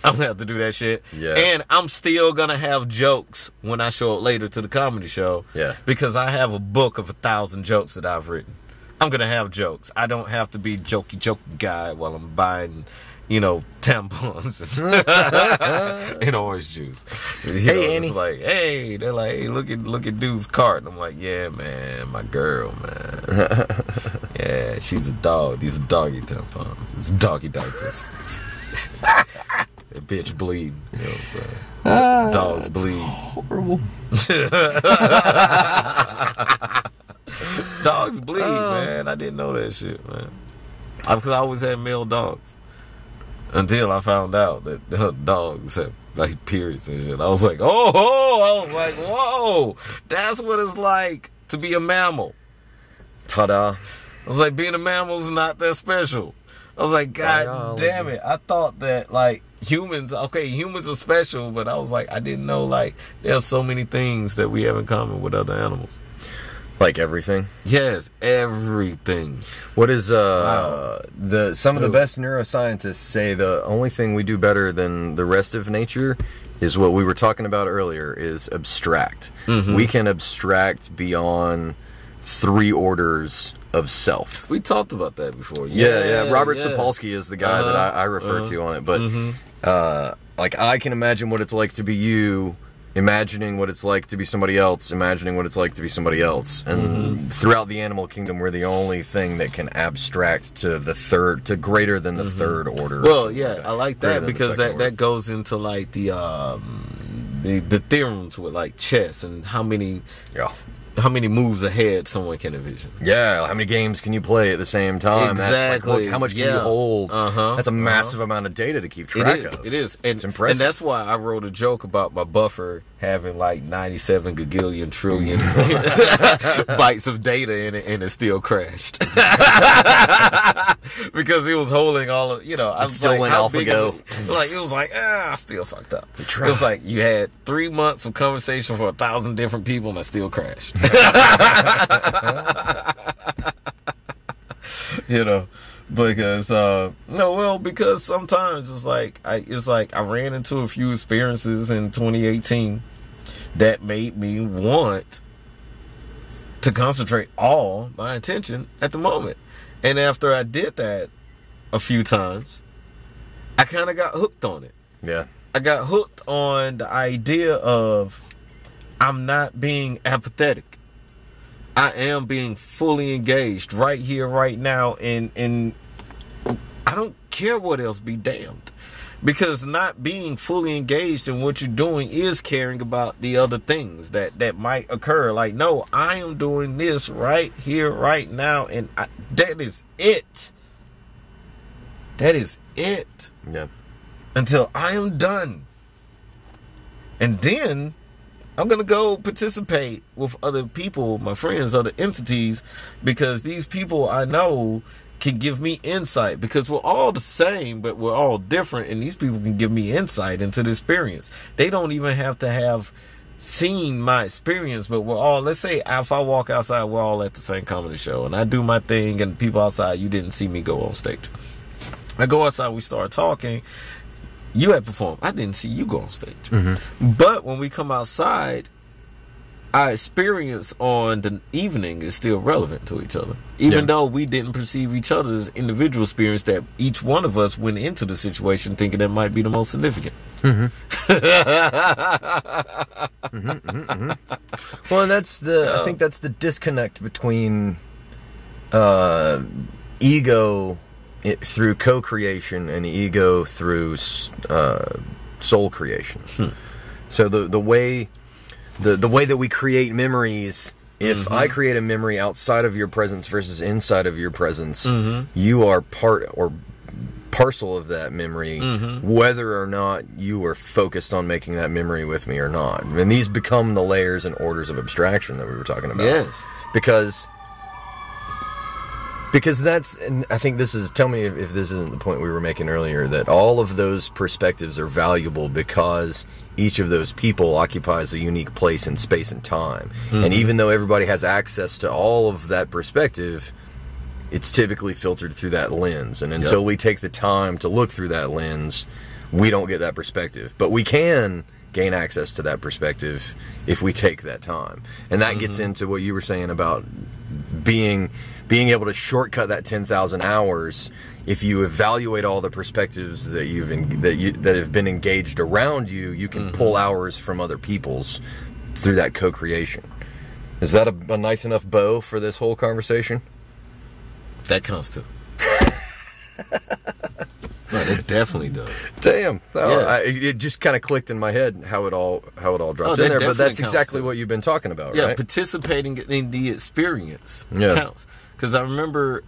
I don't have to do that shit. Yeah. And I'm still going to have jokes when I show up later to the comedy show. Yeah. Because I have a book of 1,000 jokes that I've written. I'm going to have jokes. I don't have to be jokey guy while I'm buying, tampons and orange juice. Hey, Annie. It's like, hey, they're like, hey, look at dude's cart. And I'm like, yeah, man, my girl, man. Yeah, she's a dog. These are doggy tampons. It's doggy diapers. That bitch bleed. You know what I'm saying? Dogs bleed. Horrible. Dogs bleed, man. I didn't know that shit, man. Because I always had male dogs. Until I found out that the dogs have like periods and shit. I was like, I was like, whoa, that's what it's like to be a mammal. Ta-da. I was like, being a mammal is not that special. I was like, God damn it. I thought that, like, humans are special, but I was like, I didn't know, like, there's so many things that we have in common with other animals. Like everything? Yes, everything. What is, some of the best neuroscientists say the only thing we do better than the rest of nature is what we were talking about earlier, is abstract. Mm-hmm. We can abstract beyond 3 orders of self. We talked about that before. Yeah. Robert Sapolsky is the guy that I refer to on it. But like, I can imagine what it's like to be you, imagining what it's like to be somebody else, imagining what it's like to be somebody else. And throughout the animal kingdom, we're the only thing that can abstract to greater than the third order. Well, yeah, I like that because that goes into like the theorems with like chess and how many many moves ahead someone can envision. Yeah, how many games can you play at the same time? Exactly. That's like, look, how much can you hold? That's a massive amount of data to keep track of. It is. It's impressive. And that's why I wrote a joke about my buffer having like 97 gagillion trillion bytes of data in it, and it still crashed. Because it was holding all of, I was still like, went how AlphaGo. big it was like, I still fucked up. It was like you had 3 months of conversation for 1,000 different people, and I still crashed. Because because sometimes it's like I ran into a few experiences in 2018 that made me want to concentrate all my attention at the moment. And after I did that a few times, I kind of got hooked on it. Yeah. I got hooked on the idea of I'm not being apathetic. I am being fully engaged right here, right now, and I don't care what else be damned. Because not being fully engaged in what you're doing is caring about the other things that might occur. Like, no, I am doing this right here, right now, and that is it. That is it. Yeah. Until I am done. And then I'm going to go participate with other people, my friends, other entities, because these people I know can give me insight, because we're all the same, but we're all different, and these people can give me insight into the experience. They don't even have to have seen my experience, but we're all, let's say if I walk outside, we're all at the same comedy show, and I do my thing, and people outside, you didn't see me go on stage. I go outside, we start talking, you had performed, I didn't see you go on stage. Mm-hmm. But when we come outside, our experience on the evening is still relevant to each other. Even though we didn't perceive each other's individual experience, that each one of us went into the situation thinking that might be the most significant. Mm-hmm. Well, that's I think that's the disconnect between ego through co-creation and ego through soul creation. So the way that we create memories, if I create a memory outside of your presence versus inside of your presence, you are part or parcel of that memory, whether or not you are focused on making that memory with me or not. And these become the layers and orders of abstraction that we were talking about. Yes. Because that's, and I think this is, tell me if this isn't the point we were making earlier, that all of those perspectives are valuable because each of those people occupies a unique place in space and time. And even though everybody has access to all of that perspective, it's typically filtered through that lens. And until we take the time to look through that lens, we don't get that perspective. But we can gain access to that perspective if we take that time. And that gets into what you were saying about being able to shortcut that 10,000 hours. If you evaluate all the perspectives that that have been engaged around you, you can pull hours from other people's through that co-creation. Is that a nice enough bow for this whole conversation? That counts too. No, it definitely does. Damn. It just kind of clicked in my head how it all dropped in there. But that's exactly what you've been talking about, right? Yeah, participating in the experience counts. Because I remember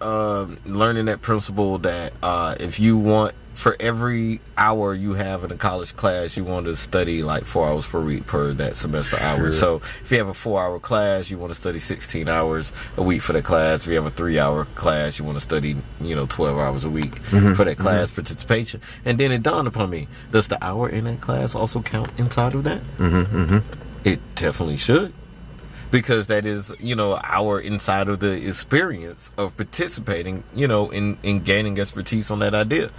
learning that principle that if you want, for every hour you have in a college class, you want to study like 4 hours per week per that semester hours. So if you have a 4-hour class, you want to study 16 hours a week for that class. If you have a 3-hour class, you want to study 12 hours a week for that class participation. And then it dawned upon me, does the hour in that class also count inside of that? It definitely should. Because that is, our inside of the experience of participating, in gaining expertise on that idea.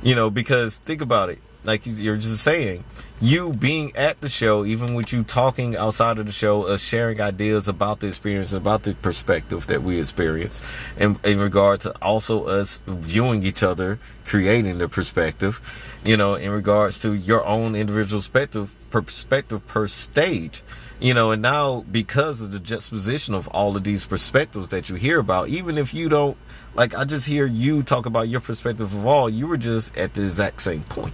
Because think about it, like you're just saying, you being at the show, even with you talking outside of the show, us sharing ideas about the experience, about the perspective that we experience, and in regard to also us viewing each other, creating the perspective, in regards to your own individual perspective per stage. And now because of the juxtaposition of all of these perspectives that you hear about, even if you don't, like I just hear you talk about your perspective of all, you were just at the exact same point.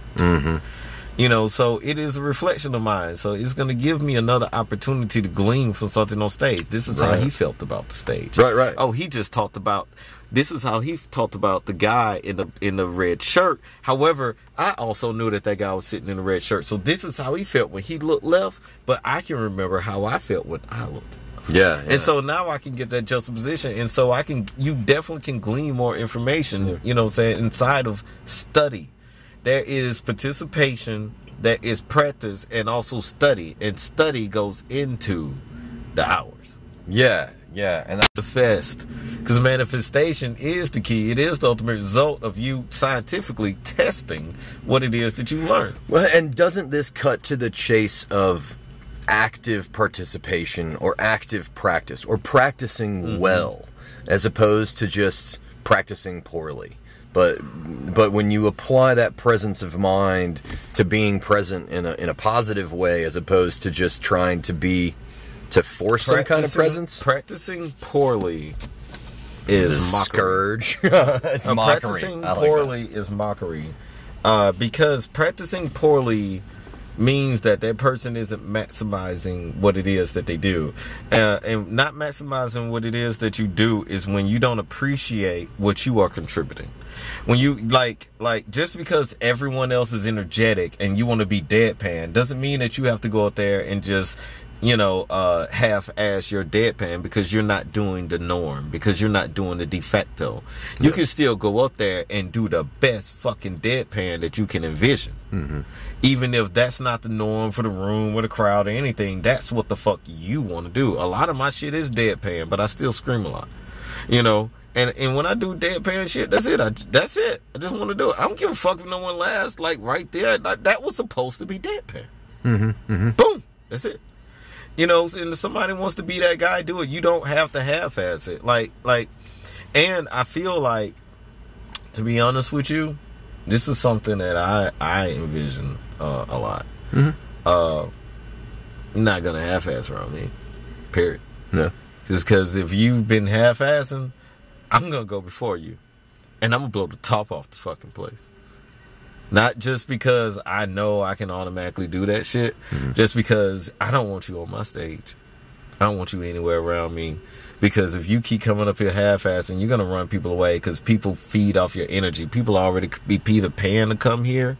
You know, so it is a reflection of mine. So it's going to give me another opportunity to glean from something on stage. This is how he felt about the stage. Right. Oh, he just talked about, this is how he talked about the guy in the red shirt. However, I also knew that guy was sitting in the red shirt. So this is how he felt when he looked left. But I can remember how I felt when I looked. Yeah. And so now I can get that juxtaposition. And so you definitely can glean more information, you know what I'm saying, inside of study. There is participation, there is practice, and also study. And study goes into the hours. Yeah. And that's the fest. Because manifestation is the key. It is the ultimate result of you scientifically testing what it is that you learn. Well, and doesn't this cut to the chase of active participation or active practice or practicing well as opposed to just practicing poorly? But when you apply that presence of mind to being present in a positive way as opposed to just trying to force some kind of presence. Practicing poorly is mockery. Scourge. It's mockery. Practicing poorly is mockery. Because practicing poorly means that person isn't maximizing what it is that they do. And not maximizing what it is that you do is when you don't appreciate what you are contributing. When you, like just because everyone else is energetic and you want to be deadpan doesn't mean that you have to go out there and just, half-ass your deadpan because you're not doing the norm, because you're not doing the de facto. You can still go up there and do the best fucking deadpan that you can envision. Even if that's not the norm for the room or the crowd or anything, that's what the fuck you want to do. A lot of my shit is deadpan, but I still scream a lot. And when I do deadpan shit, that's it. That's it. I just want to do it. I don't give a fuck if no one laughs. Like right there, that was supposed to be deadpan. Boom. That's it. And if somebody wants to be that guy, do it. You don't have to half-ass it. And I feel like, to be honest with you, this is something that I envision a lot. You're not gonna half-ass around me. Period. No. Just because if you've been half-assing, I'm gonna go before you, and I'm gonna blow the top off the fucking place. Not just because I know I can automatically do that shit, just because I don't want you on my stage. I don't want you anywhere around me. Because if you keep coming up here half-assing, you're gonna run people away because people feed off your energy. People already be either paying to come here,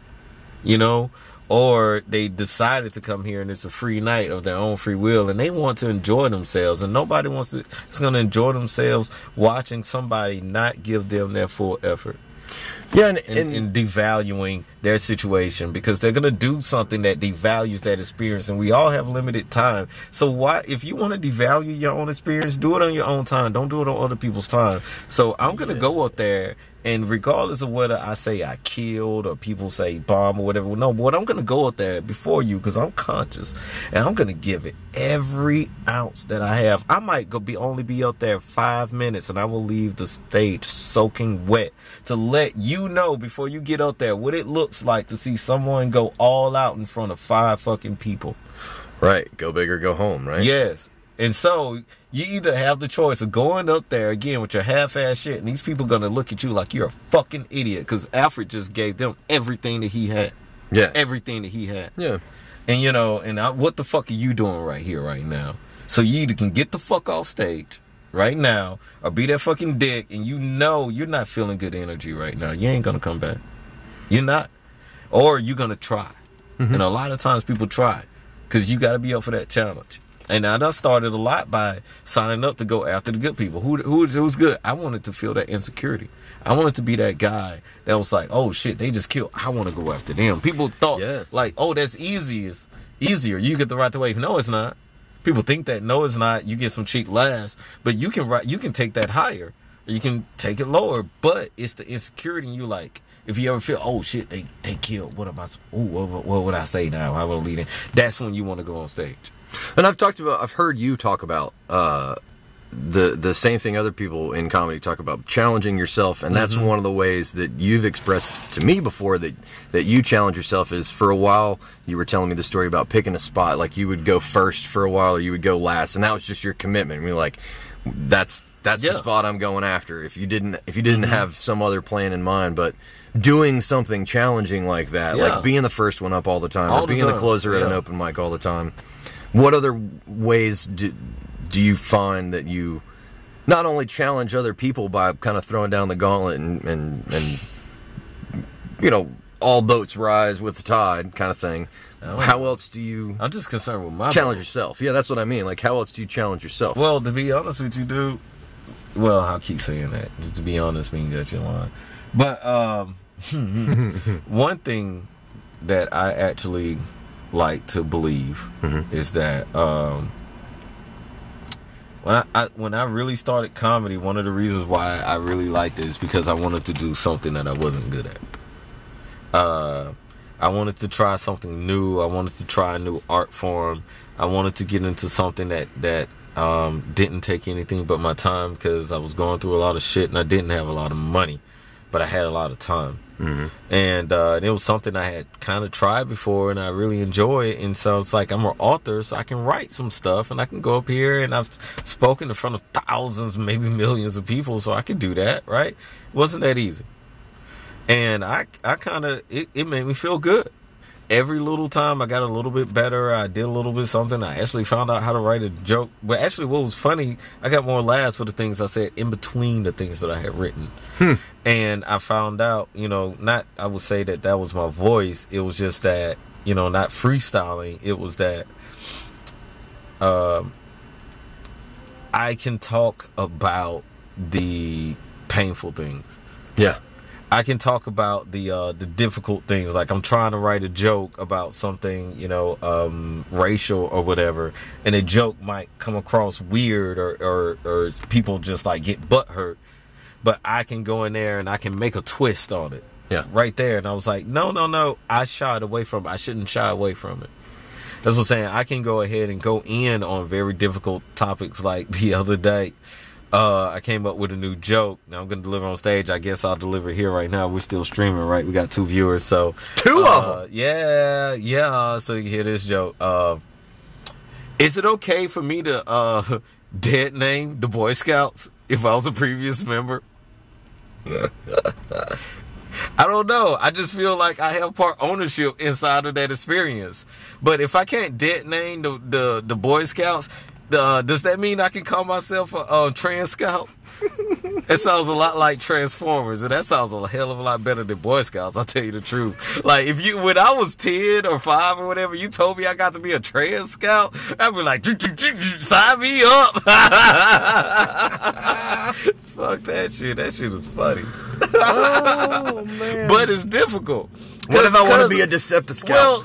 or they decided to come here and it's a free night of their own free will and they want to enjoy themselves, and nobody is going to enjoy themselves watching somebody not give them their full effort. Yeah, and devaluing their situation, because they're going to do something that devalues that experience, and we all have limited time. So why, if you want to devalue your own experience, do it on your own time. Don't do it on other people's time. So I'm going to go up there, and regardless of whether I say I killed or people say bomb or whatever, no, but I'm going to go up there before you because I'm conscious, and I'm going to give it every ounce that I have. I might only be up there 5 minutes, and I will leave the stage soaking wet to let you know before you get up there what it looks like to see someone go all out in front of 5 fucking people. Right. Go big or go home, right? Yes. And so you either have the choice of going up there again with your half-ass shit, and these people going to look at you like you're a fucking idiot because Alfred just gave them everything that he had. Yeah. Everything that he had. Yeah. And what the fuck are you doing right here, right now? So you either can get the fuck off stage right now or be that fucking dick, and you're not feeling good energy right now. You ain't going to come back. You're not. Or you're going to try. And a lot of times people try because you got to be up for that challenge. And I started a lot by signing up to go after the good people. Who's good? I wanted to feel that insecurity. I wanted to be that guy that was like, oh shit, they just killed. I want to go after them. People thought like, oh, that's easier. You get the right to wave. No, it's not. People think that. No, it's not. You get some cheap laughs, but you can take that higher. Or you can take it lower. But it's the insecurity in you. Like, if you ever feel, oh shit, they killed. What would I say now? How would I lead in? That's when you want to go on stage. And I've heard you talk about the same thing other people in comedy talk about, challenging yourself, and that's one of the ways that you've expressed to me before that you challenge yourself. Is for a while you were telling me the story about picking a spot, like you would go first for a while or you would go last, and that was just your commitment. And you're like, that's the spot I'm going after. If you didn't have some other plan in mind, but doing something challenging like that, Yeah. like being the first one up all the time, All or the being the time. closer at Yeah. an open mic all the time. What other ways do you find that you not only challenge other people by kind of throwing down the gauntlet and you know, all boats rise with the tide kind of thing? How else do you I'm just concerned with my challenge boat. yourself? Yeah, that's what I mean. Like, how else do you challenge yourself? Well, to be honest with you, dude. Well, I'll keep saying that. To be honest means that you're lying. But one thing that I actually like to believe is that when I really started comedy, one of the reasons why I really liked it is because I wanted to do something that I wasn't good at. I wanted to try something new. I wanted to try a new art form. I wanted to get into something that didn't take anything but my time, because I was going through a lot of shit and I didn't have a lot of money, but I had a lot of time. And it was something I had kind of tried before and I really enjoy it. And so it's like, I'm an author, so I can write some stuff and I can go up here, and I've spoken in front of thousands, maybe millions of people, so I could do that, right? It wasn't that easy. And I kind of, it made me feel good. Every little time I got a little bit better, I did a little bit something. I actually found out how to write a joke. But actually what was funny, I got more laughs for the things I said in between the things that I had written. And I found out, you know, not, I would say that was my voice. It was just that, you know, not freestyling. It was that I can talk about the painful things. Yeah. I can talk about the difficult things. Like, I'm trying to write a joke about something, you know, racial or whatever, and a joke might come across weird or people just like get butthurt, but I can go in there and I can make a twist on it. Yeah. Right there. And I was like, no, I shied away from it. I shouldn't shy away from it. That's what I'm saying. I can go ahead and go in on very difficult topics. Like the other day, I came up with a new joke. Now I'm going to deliver on stage. I guess I'll deliver here right now. We're still streaming, right? We got 2 viewers, so. 2 of them? Yeah. So you can hear this joke. Is it okay for me to dead name the Boy Scouts if I was a previous member? I don't know. I just feel like I have part ownership inside of that experience. But if I can't dead name the Boy Scouts, does that mean I can call myself a trans scout? It sounds a lot like Transformers, and that sounds a hell of a lot better than Boy Scouts, I'll tell you the truth. Like, when I was 10 or 5 or whatever, you told me I got to be a trans scout, I'd be like, sign me up. Fuck that shit. That shit is funny. Oh, man. But it's difficult. What if I want to be a Decepticon? Well,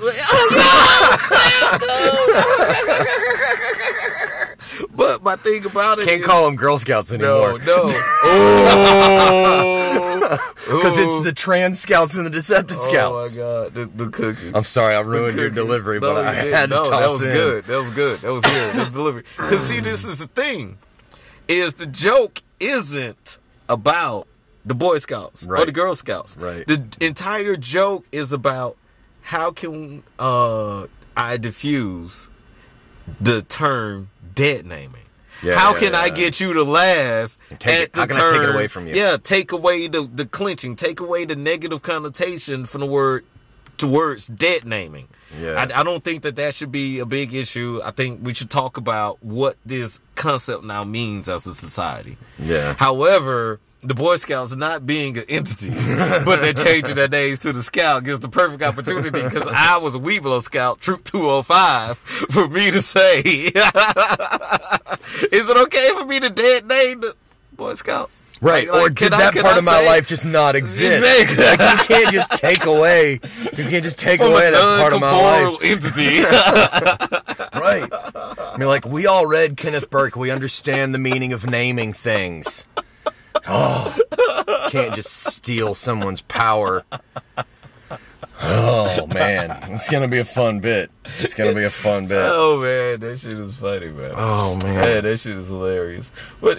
but my thing about it Can't is, call them Girl Scouts anymore. No. Because it's the trans scouts and the Deceptive Oh Scouts. my god, the cookies. I'm sorry, I ruined your delivery, but I had to toss that was in. good. That was good. That was good. That was delivery. Because see, this is the thing: is the joke isn't about the Boy Scouts or the Girl Scouts. Right. The entire joke is about how can I diffuse the term dead naming. How can I get you to laugh at the term? How can I take it away from you? Yeah, take away the clinching, take away the negative connotation from the word to words dead naming. Yeah. I don't think that should be a big issue. I think we should talk about what this concept now means as a society. Yeah. However, the Boy Scouts not being an entity, but they're changing their names to the Scout gives the perfect opportunity, because I was a Weeblo Scout, Troop 205, for me to say, is it okay for me to dead name the Boy Scouts? Right, or did that part of my life just not exist? Exactly. Like, you can't just take away that part of my life. Entity. Right. I mean, like, we all read Kenneth Burke. We understand the meaning of naming things. Oh, can't just steal someone's power. Oh, man. It's going to be a fun bit. Oh, man, that shit is funny, man. Oh, man. Yeah, that shit is hilarious. But,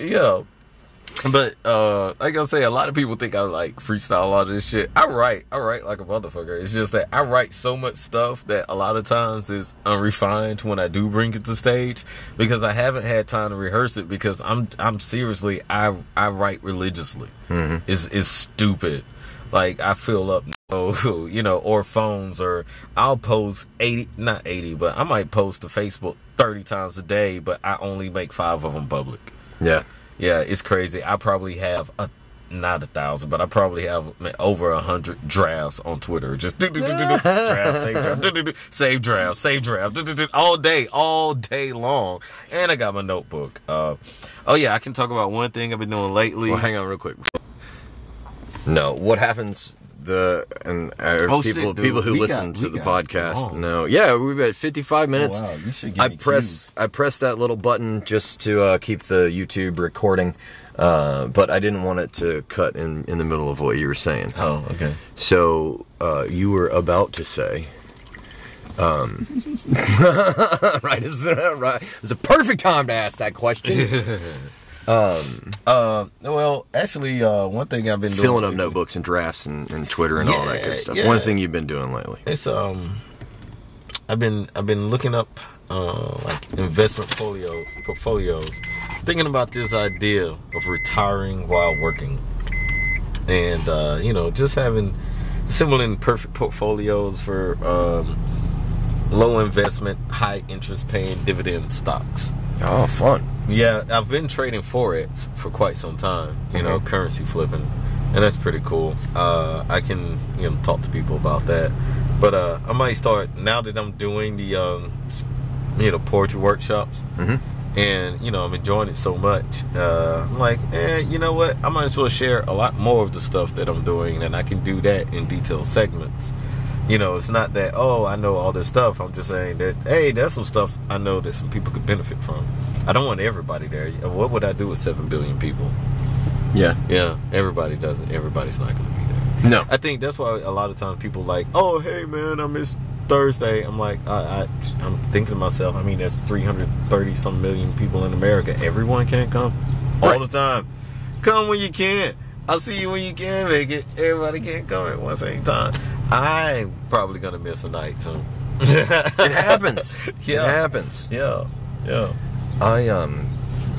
like I say, a lot of people think I like freestyle a lot of this shit. I write like a motherfucker. It's just that I write so much stuff that a lot of times is unrefined when I do bring it to stage, because I haven't had time to rehearse it, because I'm seriously, I write religiously. It's stupid. Like, I fill up, you know, or phones, or I'll post 80, not 80, but I might post to Facebook 30 times a day, but I only make 5 of them public. Yeah. Yeah, it's crazy. I probably have not 1,000, but I probably have over 100 drafts on Twitter. Just draft, save draft, save draft, all day long. And I got my notebook. Oh yeah, I can talk about one thing I've been doing lately. Well, hang on real quick. No, what happens? People who listen to the podcast know. Yeah, we've at 55 minutes. Oh, wow. You should give me cues. I pressed that little button just to keep the YouTube recording, but I didn't want it to cut in the middle of what you were saying. Oh, okay. So you were about to say, right? It's a perfect time to ask that question. Well, actually, one thing I've been doing, filling up notebooks and drafts and Twitter and all that good stuff. Yeah. One thing you've been doing lately. It's I've been looking up like investment portfolios, thinking about this idea of retiring while working, and you know, just having simple and perfect portfolios for low investment, high interest paying dividend stocks. Oh, fun. Yeah, I've been trading Forex for quite some time, you know, currency flipping, and that's pretty cool. I can, you know, talk to people about that. But I might start, now that I'm doing the, you know, poetry workshops, and, you know, I'm enjoying it so much. I'm like, you know what? I might as well share a lot more of the stuff that I'm doing, and I can do that in detailed segments. You know, it's not that, oh, I know all this stuff. I'm just saying that, hey, there's some stuff I know that some people could benefit from. I don't want everybody there. What would I do with 7 billion people? Yeah. Yeah, everybody doesn't. Everybody's not going to be there. No. I think that's why a lot of times people like, oh, hey, man, I missed Thursday. I'm like, I'm thinking to myself, I mean, there's 330-some million people in America. Everyone can't come all the time. Come when you can. I'll see you when you can make it. Everybody can't come at one same time. I'm probably going to miss a night soon. It happens. Yeah. It happens. Yeah. Yeah.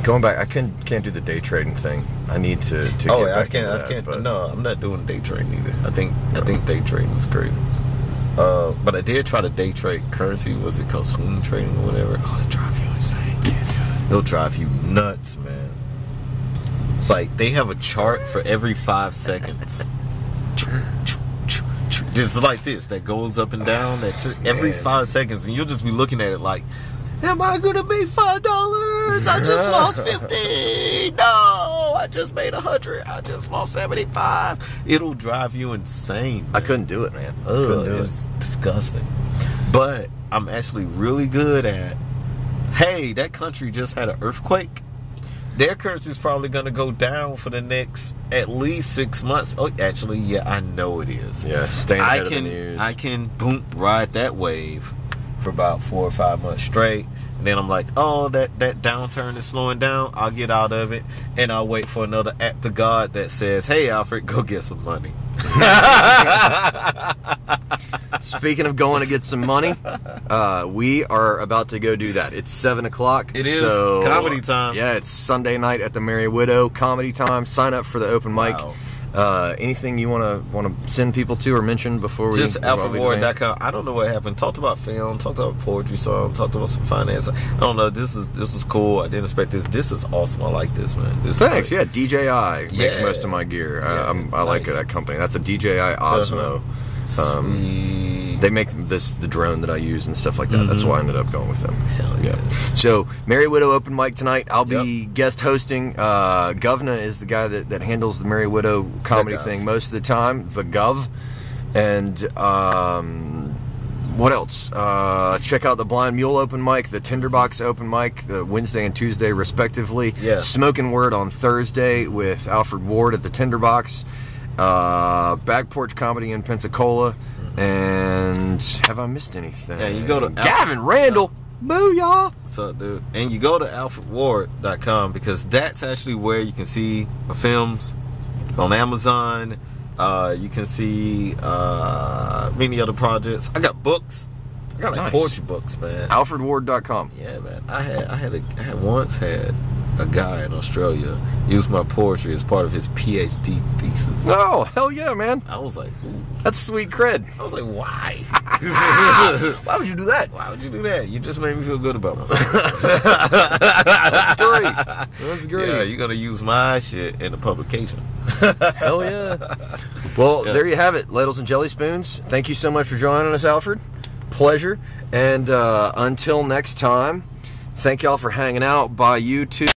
Going back, I can't do the day trading thing. I need to get back into that. I can't. But no, I'm not doing day trading either. I think day trading is crazy. But I did try to day trade currency. Was it called swing trading or whatever? Oh, it'll drive you insane. Can't do it. It'll drive you nuts, man. It's like they have a chart for every 5 seconds. It's like this that goes up and down every 5 seconds, and you'll just be looking at it like, am I gonna make $5? I just lost 50. No, I just made 100. I just lost 75. It'll drive you insane, man. I couldn't do it, man. It's disgusting. But I'm actually really good at, hey, that country just had an earthquake. Their currency is probably going to go down for the next at least 6 months. Oh, actually, yeah, I know it is. Yeah, staying ahead of the news. I can ride that wave for about 4 or 5 months straight. And then I'm like, oh, that downturn is slowing down. I'll get out of it. And I'll wait for another act of God that says, hey, Alfred, go get some money. Speaking of going to get some money, we are about to go do that. It's 7 o'clock. It is comedy time. Yeah, it's Sunday night at the Merry Widow. Comedy time. Sign up for the open mic. Wow. Anything you want to send people to or mention before we just alfredward.com. I don't know what happened. Talked about film, talked about poetry song, talked about some finance. I don't know. This was cool. I didn't expect this. This is awesome. I like this, man. Thanks. Yeah, DJI makes most of my gear. I like that company. That's a DJI Osmo. They make the drone that I use and stuff like that. That's why I ended up going with them. Hell yeah. So Merry Widow open mic tonight. I'll be guest hosting. Govna is the guy that handles the Merry Widow comedy thing most of the time. The Gov. And what else? Check out the Blind Mule open mic, the Tinderbox open mic, the Wednesday and Tuesday respectively. Yeah. Smoking Word on Thursday with Alfred Ward at the Tinderbox. Back Porch Comedy in Pensacola. And have I missed anything? Yeah, you go to Gavin Randall. Booyah! What's up, dude? And you go to alfredward.com because that's actually where you can see my films on Amazon. You can see many other projects. I got books. I got like Nice. poetry books, man. AlfredWard.com. Yeah, man. I had once had a guy in Australia use my poetry as part of his PhD thesis. Oh, hell yeah, man. I was like, ooh. That's sweet cred. I was like, why? Why would you do that? Why would you do that? You just made me feel good about myself. That's great. That's great. Yeah, you're gonna use my shit in a publication. Hell yeah. Well, there you have it, Ladles and Jelly Spoons. Thank you so much for joining us, Alfred. Pleasure. And until next time, thank y'all for hanging out by YouTube.